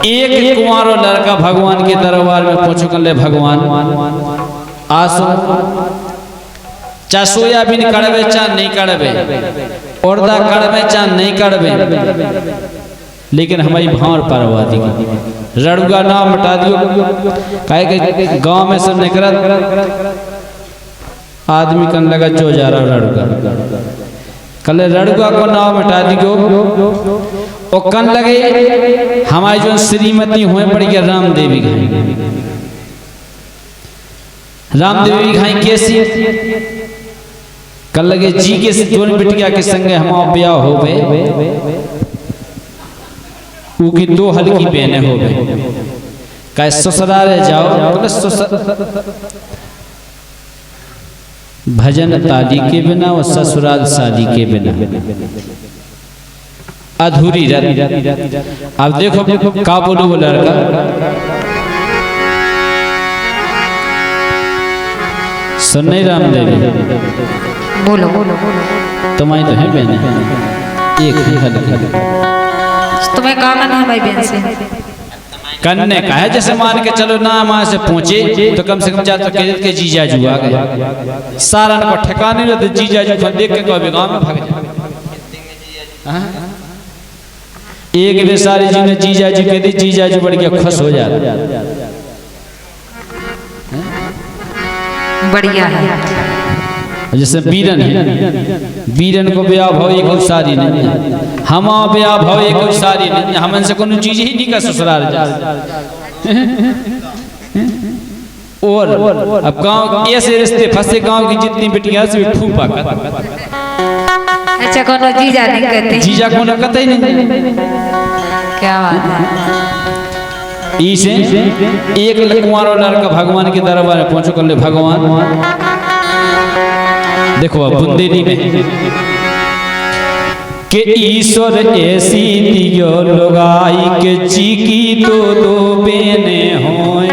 एक कुंवारो लड़का भगवान के दरबार में पहुंचो कर ले भगवान आसो चा सोयाबीन कड़वे चा नहीं कड़वे औरदा कड़वे चा नहीं कड़वे लेकिन हमारी भावर परवा दी रड़ुआ नाम हटा दियो काहे के गांव में सब निकल आदमी कन लगा जो जा रहा रड़ुआ कल रड़ुआ को नाम हटा दियो और कन लगे हमारी जो श्रीमती हुए पड़ी के राम देवी घाई कैसी कल लगे जी के दोनों बिटिया के संगे हम ब्याह हो गए उनकी दो हल्की बहने हो गए कहे ससुराल जाओ भजन ताली के बिना और ससुराल शादी के बिना अधूरी रत। अब देखो का बोलो वो लड़का सुन नहीं राम देवी बोलो बोलो बोलो तुम्हारी तो है बहने एक ही हल्की तुम्हें कहा है भाई बहन से कन्ने का है जैसे मान के चलो ना वहां से पहुंचे तो कम से कम चार के जीजा जू आ गए सारा को ठिकाने रहते जीजा जू को देख के कभी गांव में भाग जाए एक ने सारी जी ने जीजा जी कह दी जीजा जी बढ़ गया खुश हो जाता बढ़िया है जैसे बीरन है बीरन को ब्याह भाव एक सारी नहीं हम ब्याह भाव एक सारी नहीं हमन से कोनो चीज ही नहीं का ससुराल जा और अब गांव ऐसे रिश्ते फंसे गांव की जितनी बेटियां से फूफा कर अच्छा कोनो जीजा नहीं कहते जीजा कोनो कहते ही नहीं क्या बात है इसे एक कुंवारो लड़का भगवान के दरबार में पहुंचो कर ले भगवान देखो अब बुंदेली में के ईश्वर ऐसी दियो लगाई के चीकी तो दो बेने होए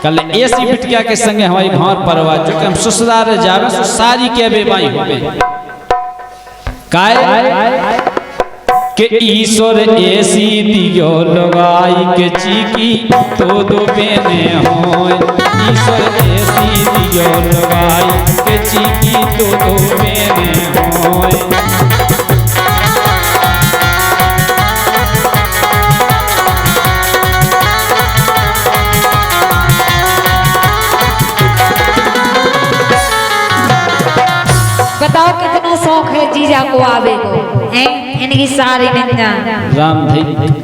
कल ऐसी बिटिया के संगे हमारी भावर परवा जो कि हम ससुराल जावे सो सारी के बेबाई होवे काय के ईश्वर ऐसी दियो लगाई के चीकी तो दो बेने होए ईश्वर ऐसी दियो लगाई के चीकी तो दो बेने होए बताओ कितना शौक है जीजा को आवे को हैं इनकी सारी नंजा राम भाई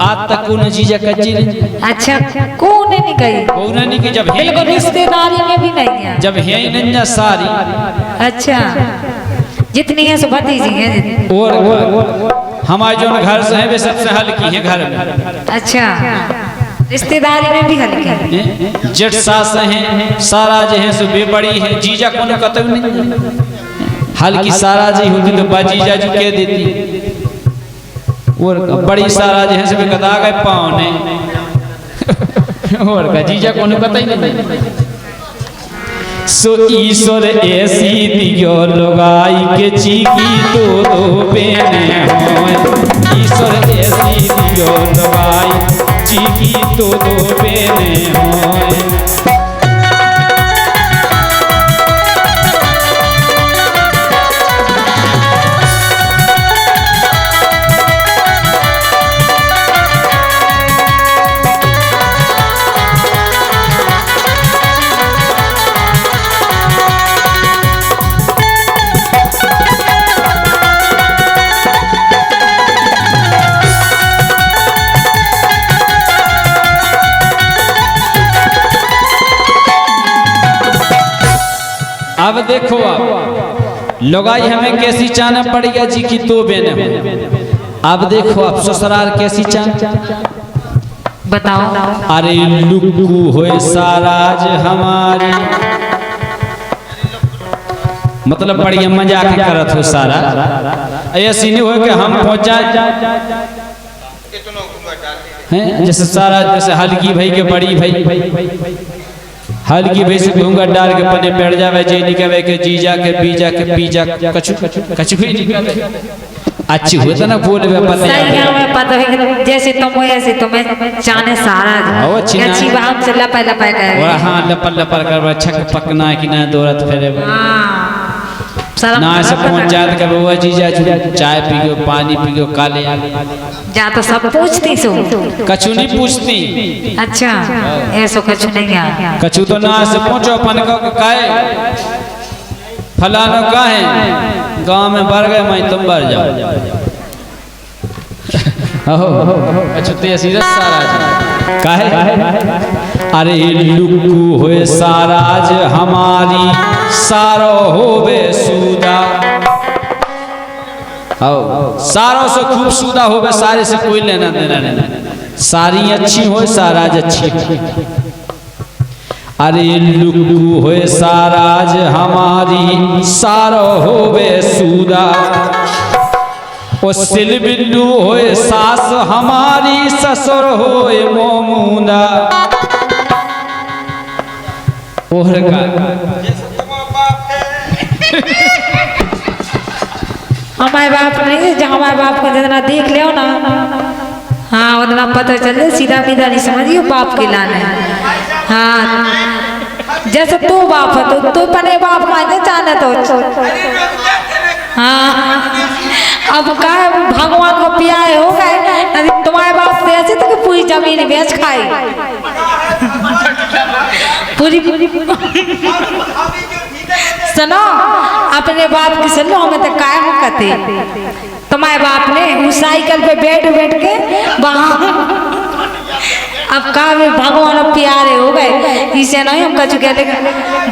आज तक कौन जीजा कच्ची नहीं अच्छा कौन नहीं गई कौन नहीं कि जब बिल्कुल रिश्तेदारी में भी नहीं है जब है ही नंजा सारी अच्छा जितनी है सो भतीजी है और हमारे जो घर से है वे सबसे हल्की है घर में अच्छा रिश्तेदारी में भी हल्की है जेठ सास हैं सारा जो है सो बड़ी है जीजा कोनो कतई नहीं हल्की सारा जी होती तो बाजीजा जी कह देती और बड़ी सारा जी है सब कदा गए पाँव ने और का जीजा कोनो कतई नहीं सो ईश्वर ऐसी दियो लगाई के चीकी तो दो बेने होए ईश्वर ऐसी दियो लगाई चीकी तो दो बेने होए अब देखो आप लगाई हमें कैसी चाना पड़ेगा जी की दो बहने अब देखो आप ससुराल कैसी चान बताओ अरे लुक्कू होए साराज हमारी मतलब बढ़िया मजाक करत हो सारा ऐसी नहीं हो कि हम पहुंचा हैं जैसे सारा जैसे हल्की भाई के बड़ी भाई हल्की भाई से घूंघट डाल के पने पेड़ जावे जे निकवे के जीजा के बीजा के पीजा कछु कछु भी अच्छी हुई तो ना बोले वे पता सही है, हमें पता है कि जैसे तुम हो ऐसे तुम्हें चाने सारा हाँ, वो अच्छी ना अच्छी है। बात से लपा लपा और कर हाँ लपर लपर कर छक पकना कि ना दौरत फेरे सारा ना ऐसे पंचायत कर वो जीजा चाय पियो पानी पियो काले जा तो सब पूछती सो कछु नहीं पूछती। अच्छा ऐसो कछु नहीं है। कछु तो ना से पूछो अपन को काहे फलानो काहे गांव में बढ़ गए मैं तुम बढ़ जाओ कछु ते सीरत सारा काहे अरे लुकू होए साराज हमारी सारो होवे सूदा सारों से खूब सूदा होवे सारे से कोई लेना देना नहीं सारी अच्छी हो साराज अच्छी अरे लुकू होए साराज हमारी सारो होवे सूदा ओ सिल बिल्लू होए सास हमारी ससुर होए मोमूदा ओहर का हमारे बाप नहीं जहाँ हमारे बाप को जितना देख ले ना हाँ उतना पता चल जाए सीधा सीधा नहीं समझिए बाप के लाना हाँ जैसे तू बाप है तो तू अपने बाप मानते चाहना तो हाँ अब कहा भगवान को पियाए हो गए तुम्हारे बाप से ऐसे तो कि पूरी जमीन बेच खाई पूरी सुनो अपने बाप की सुनो हमें तो काय हो कहते तुम्हारे बाप ने उस साइकिल पे बैठ बैठ के वहां अब कहा भगवान प्यारे हो गए इसे नहीं हम कछु कहते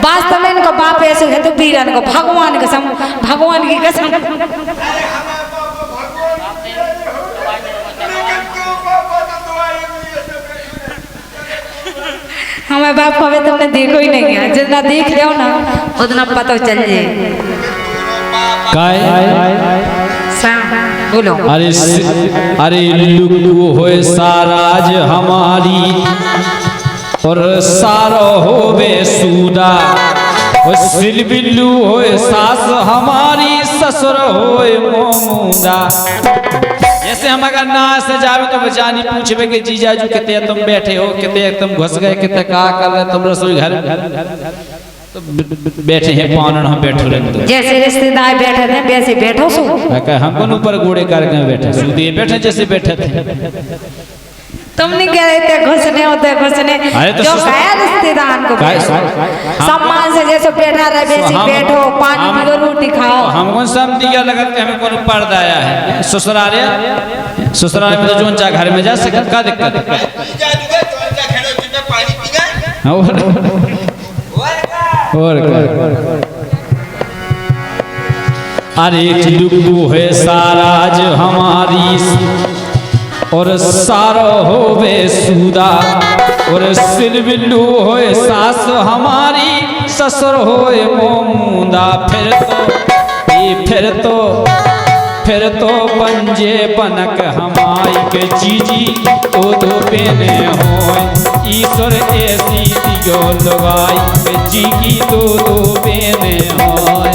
वास्तव में इनका बाप ऐसे है तो वीरन को भगवान कसम भगवान की कसम हमारे बाप को हमें तुमने देखो ही नहीं है जितना देख लियो ना उतना पता चल जाए बोलो अरे लुकू होए साराज हमारी और सारो होवे सूदा और सिल बिल्लू होए सास हमारी ससुर होए मोमूदा। जैसे हम अगर ना से जावे तो बचानी पूछवे कि जीजाजू कितने तुम बैठे हो कितने तुम घुस गए कितने कहा कर रहे तुम रसोई घर तो बैठे हैं पावन हम बैठे रहे जैसे रिश्तेदार बैठे थे वैसे बैठो सो हमको ऊपर घोड़े करके बैठे सूदिए बैठे जैसे बैठे थे तुम नहीं कह रहे थे घुसने होते घुसने जो गया रिश्तेदार को सम्मान से जैसे बैठा रहे वैसे बैठो पानी पियो रोटी खाओ हमको सब दिया लगा के हमें कोनो पर्दा आया है ससुराल में तो जोन चा घर में जा सके का दिक्कत और अरे लुकू है साराज हमारी और सारो होवे सूदा और सिल बिल्लू होए सास हमारी ससुर होए मोमूदा। फिर तो पंजे बनक हमाई के जीजी तो दो पेने होए ईश्वर ऐसी दियो लगाई के जी की तो दो पेने होए।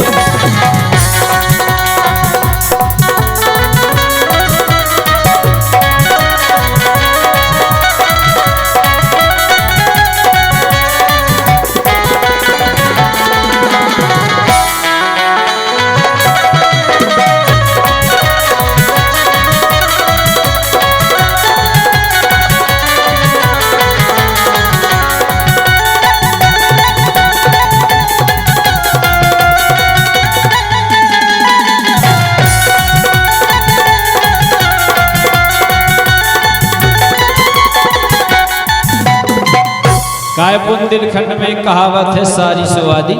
काय बुंदेलखंड में कहावत है सारी सुवादी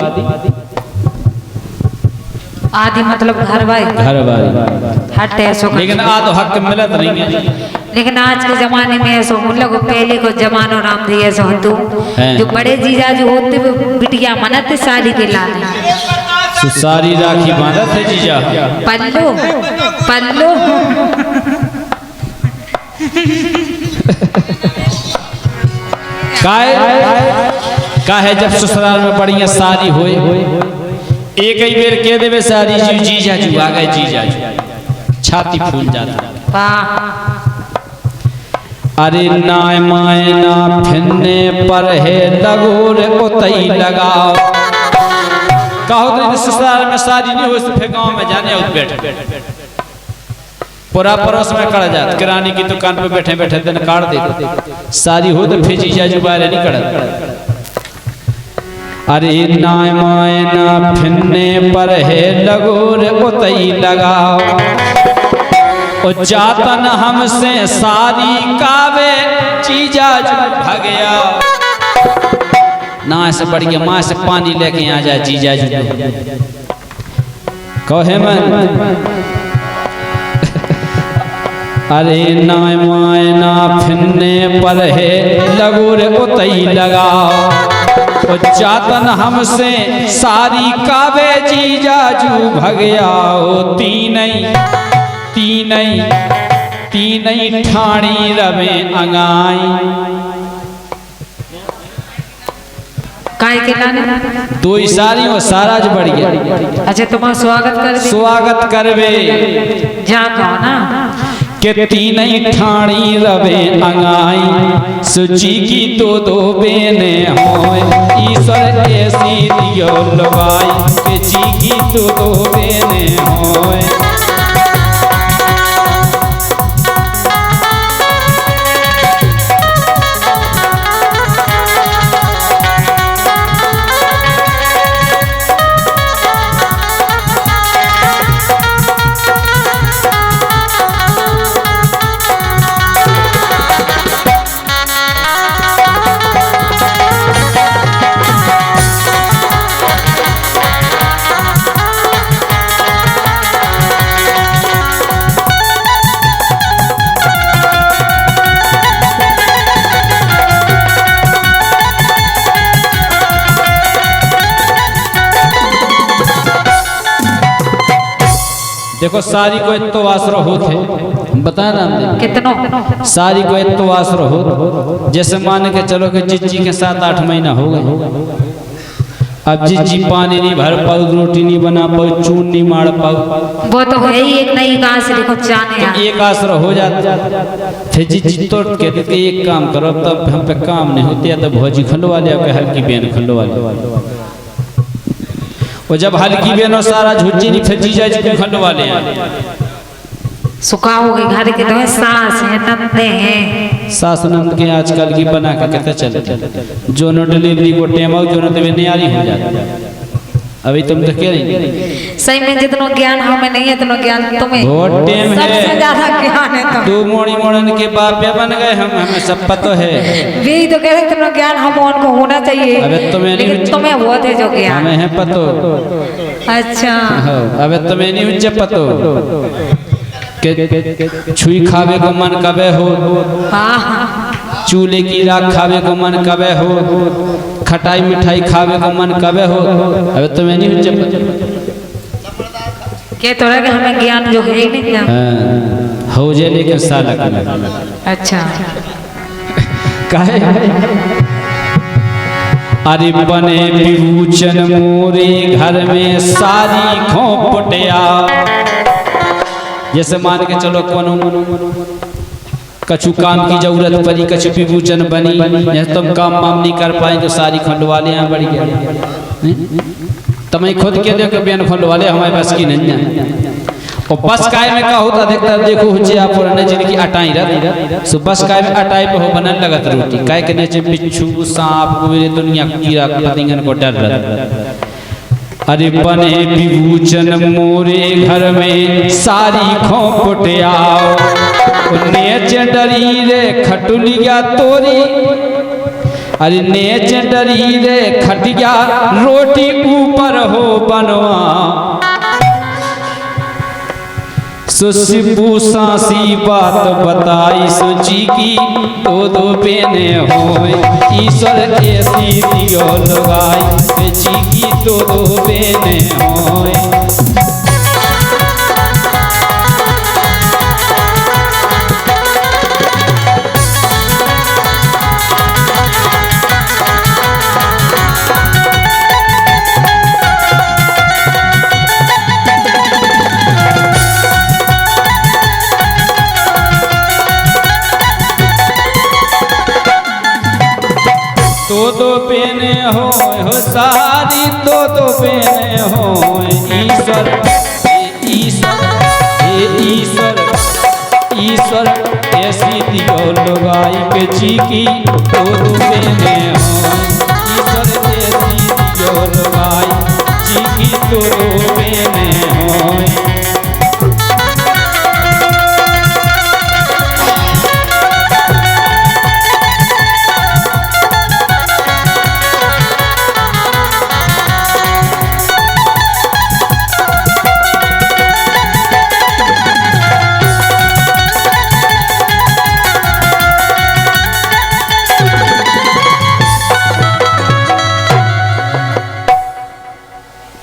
आदि मतलब घर वाली हट ऐसो लेकिन आधो हक मिलत नहीं है। लेकिन आज के जमाने में ऐसो मतलब पहले को जमानो राम थे ऐसो हतू जो बड़े जीजा जो होते वो बिटिया मनत साड़ी के लाल सारी राखी बांधत है जीजा पल्लो पल्लो काहे जब ससुराल में बढ़िया शादी होए एक ही बेर कह देवे सारी जीजा जू आ गए जीजा छाती फूल जाता। वाह अरे नाय माय ना फिरने पर है लगोर उतई लगाओ। कहो तो ससुराल में शादी नहीं हो फिर गाँव में जाने उस बैठ पूरा पड़ोस में कड़ जात किरानी की दुकान पे बैठे बैठे दिन काट दे। शादी हो तो फिर जीजा जुबारे नहीं कड़। अरे नाय माय ना फिरने पर है लगोर उतई लगाओ। और जातन हमसे सारी कावे जीजा भगया। ना से बढ़ गया माँ से पानी लेके आ जाए जीजा जी कहे मन। अरे नाय माय ना फिरने पर है लगोर उतई लगाओ। और जातन हमसे सारी कावे जीजा जू भगया। तीनई ठाणी रवे अंगाई। काय के लाने दो सारी और साराज बढ़ गया। अच्छा तुम्हारा स्वागत कर दे। स्वागत करवे जा कहो ना के तीनई ठाणी रवे अंगाई। सुची की दो बेने होय ईश्वर ऐसी दियो लगाई। के जी की दो बेने होय। देखो सारी को इतो आसरो होते बताया ना कितनो सारी को इतो आसरो हो। जैसे मान के चलो कि जिज्जी के 7-8 महीना हो गए। अब जिज्जी पानी नहीं भर पाऊ रोटी नहीं बना पाऊ चून नहीं मार पाऊ। वो तो है ही एक नई गांव से देखो चाने तो एक आसरो हो जाता। फिर जिज्जी तो कहते थे एक काम करो तब हम पे काम नहीं होती है तो भौजी खंडवा ले के हल्की बेन खंडवा ले। वो जब हल्की बेनो सारा झुज्जी नहीं फिर जीजा जी खंडवा ले सुखा हो गई घर के तो सास है नंदे हैं। सास नंद के आजकल की बना के कहते चलते जो नो डिलीवरी को टेम हो जो नो तो नियारी हो जाती। अभी तुम तो कह रही सही में जितना ज्ञान हमें नहीं है उतना ज्ञान तुम्हें बहुत टेम है। सबसे ज्यादा ज्ञान है तुम। तू मोड़ी मोड़न के बाप बन गए हमें सब पता है। वे तो कह रहे इतना ज्ञान हम उनको होना चाहिए। अबे तुम्हें लेकिन तुम्हें बहुत है जो ज्ञान हमें है पतो। अच्छा अबे तुम्हें नहीं उच्च पतो के छुई खावे को मन कबे हो। चूल्हे की राख खावे को मन कबे हो। खटाई मिठाई खावे को मन कबे हो। अबे तुम्हें नहीं के तो लगे हमें ज्ञान जो है ही नहीं हाँ, हो जे लेकिन सालक अच्छा काहे अरे बने विभूचन मोरे घर में सारी खोपटिया। जैसे मान के चलो कोनो कछु काम की जरूरत पड़ी कछु विभूचन बनी जैसे तुम काम वाम नहीं कर पाए तो सारी खंडवाले यहाँ बढ़ गया। तुम्हें खुद के देखो बेन खंडवाले हमारे पास की नहीं है। और बस काय में का होता देखता देखो हुचे आप पुराने जिनकी अटाई रह सो बस काय में अटाई पे हो बनन लगत रोटी काय के नीचे बिच्छू सांप पूरी दुनिया कीड़ा पतिंगन को डर रहा। अरे बने विभूचन मोरे घर में सारी खोपटिया। नेच डरी रे खटुलिया तोरी। अरे नेच डरी रे खटिया रोटी ऊपर हो बनवा। सुशिबू सासी बात बताई सुची की दो बेने होए ईश्वर ऐसी दियो लगाई। जी की दो बेने होए। दो पेने हो सारी दो पेने हो ईश्वर ईश्वर ईश्वर ऐसी दियो लगाई के चीकी दो पेने हो ईश्वर ऐसी दियो लगाई चीकी दो पेने हो।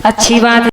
अच्छी बात।